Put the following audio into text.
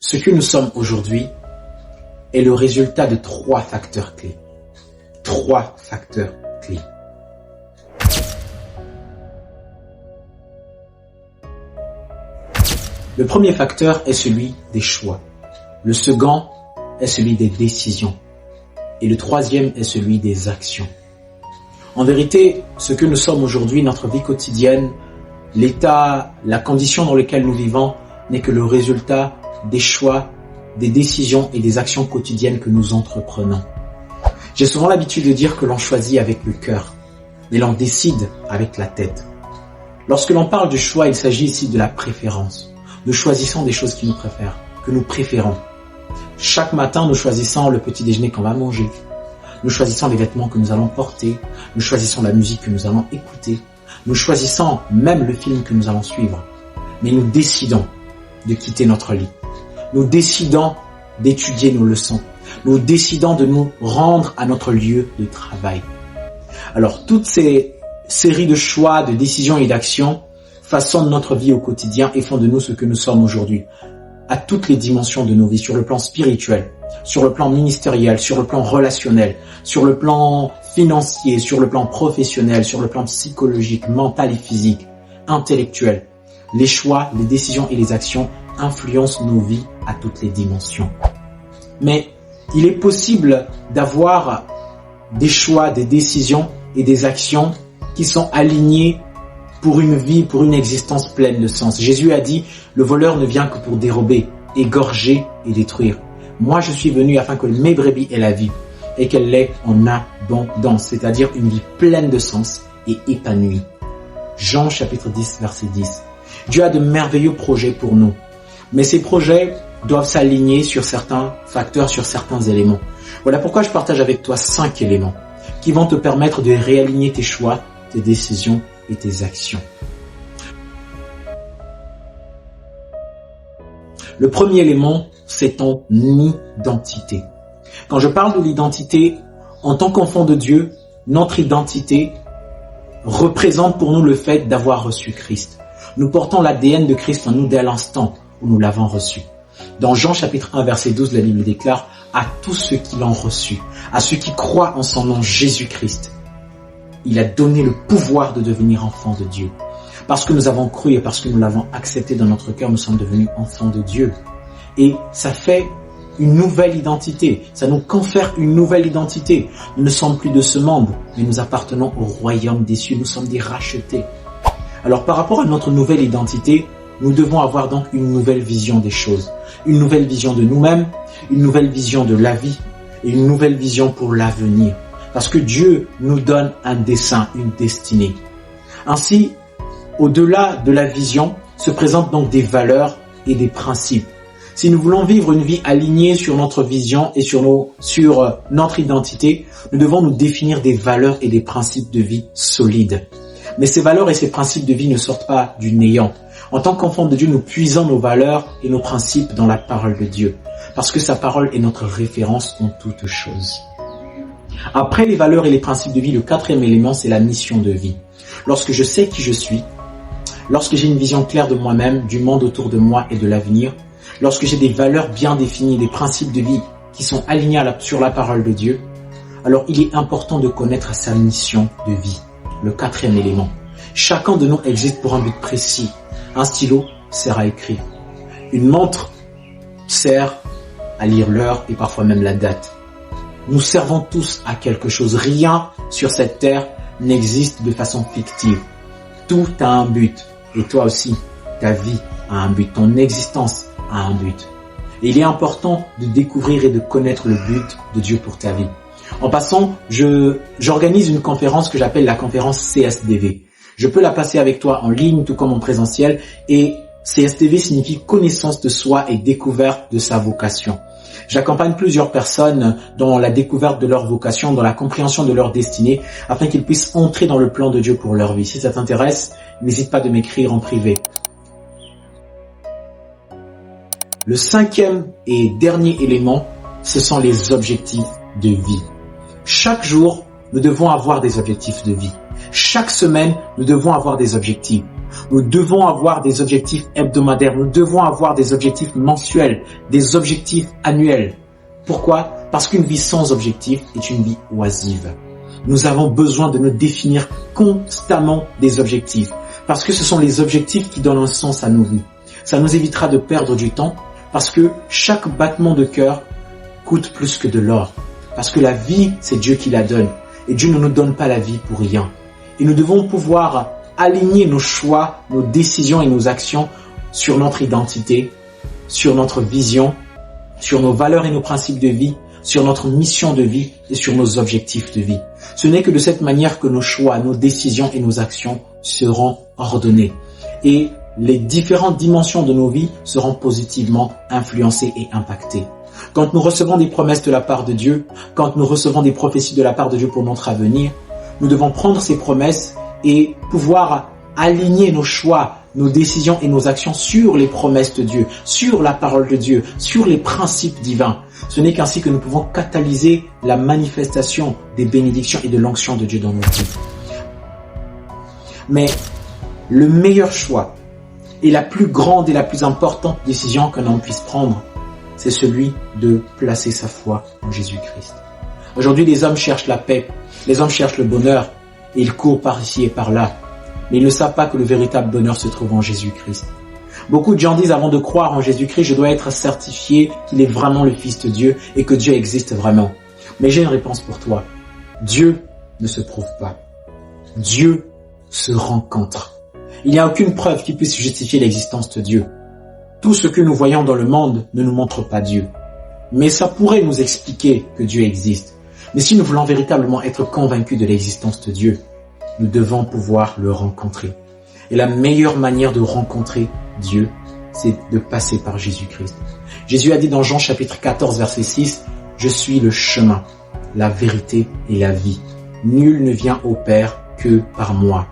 Ce que nous sommes aujourd'hui est le résultat de 3 facteurs clés. 3 facteurs clés. Le premier facteur est celui des choix. Le second est celui des décisions. Et le troisième est celui des actions. En vérité, ce que nous sommes aujourd'hui, notre vie quotidienne, l'état, la condition dans laquelle nous vivons n'est que le résultat des choix, des décisions et des actions quotidiennes que nous entreprenons. J'ai souvent l'habitude de dire que l'on choisit avec le cœur, mais l'on décide avec la tête. Lorsque l'on parle du choix, il s'agit ici de la préférence. Nous choisissons des choses que nous préférons. Chaque matin, nous choisissons le petit déjeuner qu'on va manger. Nous choisissons les vêtements que nous allons porter. Nous choisissons la musique que nous allons écouter. Nous choisissons même le film que nous allons suivre. Mais nous décidons de quitter notre lit. Nous décidons d'étudier nos leçons. Nous décidons de nous rendre à notre lieu de travail. Alors, toutes ces séries de choix, de décisions et d'actions façonnent notre vie au quotidien et font de nous ce que nous sommes aujourd'hui, à toutes les dimensions de nos vies, sur le plan spirituel, sur le plan ministériel, sur le plan relationnel, sur le plan financier, sur le plan professionnel, sur le plan psychologique, mental et physique, intellectuel. Les choix, les décisions et les actions influencent nos vies à toutes les dimensions. Mais il est possible d'avoir des choix, des décisions et des actions qui sont alignés pour une vie, pour une existence pleine de sens. Jésus a dit, le voleur ne vient que pour dérober, égorger et détruire. Moi, je suis venu afin que mes brebis aient la vie et qu'elle l'ait en abondance, c'est-à-dire une vie pleine de sens et épanouie. Jean chapitre 10, verset 10. Dieu a de merveilleux projets pour nous, mais ces projets doivent s'aligner sur certains facteurs, sur certains éléments. Voilà pourquoi je partage avec toi 5 éléments qui vont te permettre de réaligner tes choix, tes décisions et tes actions. Le premier élément, c'est ton identité. Quand je parle de l'identité, en tant qu'enfant de Dieu, notre identité représente pour nous le fait d'avoir reçu Christ. Nous portons l'ADN de Christ en nous dès l'instant où nous l'avons reçu. Dans Jean chapitre 1, verset 12, la Bible déclare « À tous ceux qui l'ont reçu, à ceux qui croient en son nom Jésus-Christ, il a donné le pouvoir de devenir enfants de Dieu. » Parce que nous avons cru et parce que nous l'avons accepté dans notre cœur, nous sommes devenus enfants de Dieu. Et ça fait une nouvelle identité. Ça nous confère une nouvelle identité. Nous ne sommes plus de ce monde, mais nous appartenons au royaume des cieux. Nous sommes des rachetés. Alors par rapport à notre nouvelle identité, nous devons avoir donc une nouvelle vision des choses. Une nouvelle vision de nous-mêmes, une nouvelle vision de la vie et une nouvelle vision pour l'avenir. Parce que Dieu nous donne un dessein, une destinée. Ainsi, au-delà de la vision, se présentent donc des valeurs et des principes. Si nous voulons vivre une vie alignée sur notre vision et sur notre identité, nous devons nous définir des valeurs et des principes de vie solides. Mais ces valeurs et ces principes de vie ne sortent pas du néant. En tant qu'enfants de Dieu, nous puisons nos valeurs et nos principes dans la parole de Dieu, parce que sa parole est notre référence en toutes choses. Après les valeurs et les principes de vie, le 4e élément, c'est la mission de vie. Lorsque je sais qui je suis, lorsque j'ai une vision claire de moi-même, du monde autour de moi et de l'avenir, lorsque j'ai des valeurs bien définies, des principes de vie qui sont alignés sur la parole de Dieu, alors il est important de connaître sa mission de vie. Le 4e élément. Chacun de nous existe pour un but précis. Un stylo sert à écrire. Une montre sert à lire l'heure et parfois même la date. Nous servons tous à quelque chose. Rien sur cette terre n'existe de façon fictive. Tout a un but. Et toi aussi, ta vie a un but. Ton existence a un but. Et il est important de découvrir et de connaître le but de Dieu pour ta vie. En passant, j'organise une conférence que j'appelle la conférence CSDV. Je peux la passer avec toi en ligne, tout comme en présentiel. Et CSDV signifie connaissance de soi et découverte de sa vocation. J'accompagne plusieurs personnes dans la découverte de leur vocation, dans la compréhension de leur destinée, afin qu'ils puissent entrer dans le plan de Dieu pour leur vie. Si ça t'intéresse, n'hésite pas de m'écrire en privé. Le 5e et dernier élément, ce sont les objectifs de vie. Chaque jour, nous devons avoir des objectifs de vie. Chaque semaine, nous devons avoir des objectifs. Nous devons avoir des objectifs hebdomadaires, nous devons avoir des objectifs mensuels, des objectifs annuels. Pourquoi? Parce qu'une vie sans objectif est une vie oisive. Nous avons besoin de nous définir constamment des objectifs, parce que ce sont les objectifs qui donnent un sens à nos vies. Ça nous évitera de perdre du temps, parce que chaque battement de cœur coûte plus que de l'or. Parce que la vie, c'est Dieu qui la donne. Et Dieu ne nous donne pas la vie pour rien. Et nous devons pouvoir aligner nos choix, nos décisions et nos actions sur notre identité, sur notre vision, sur nos valeurs et nos principes de vie, sur notre mission de vie et sur nos objectifs de vie. Ce n'est que de cette manière que nos choix, nos décisions et nos actions seront ordonnés. Et les différentes dimensions de nos vies seront positivement influencées et impactées. Quand nous recevons des promesses de la part de Dieu, quand nous recevons des prophéties de la part de Dieu pour notre avenir, nous devons prendre ces promesses et pouvoir aligner nos choix, nos décisions et nos actions sur les promesses de Dieu, sur la parole de Dieu, sur les principes divins. Ce n'est qu'ainsi que nous pouvons catalyser la manifestation des bénédictions et de l'onction de Dieu dans nos vies. Mais le meilleur choix et la plus grande et la plus importante décision qu'un homme puisse prendre, c'est celui de placer sa foi en Jésus-Christ. Aujourd'hui, les hommes cherchent la paix, les hommes cherchent le bonheur, et ils courent par ici et par là. Mais ils ne savent pas que le véritable bonheur se trouve en Jésus-Christ. Beaucoup de gens disent, avant de croire en Jésus-Christ, je dois être certifié qu'il est vraiment le Fils de Dieu et que Dieu existe vraiment. Mais j'ai une réponse pour toi. Dieu ne se prouve pas. Dieu se rencontre. Il n'y a aucune preuve qui puisse justifier l'existence de Dieu. Tout ce que nous voyons dans le monde ne nous montre pas Dieu. Mais ça pourrait nous expliquer que Dieu existe. Mais si nous voulons véritablement être convaincus de l'existence de Dieu, nous devons pouvoir le rencontrer. Et la meilleure manière de rencontrer Dieu, c'est de passer par Jésus-Christ. Jésus a dit dans Jean chapitre 14, verset 6, « Je suis le chemin, la vérité et la vie. Nul ne vient au Père que par moi.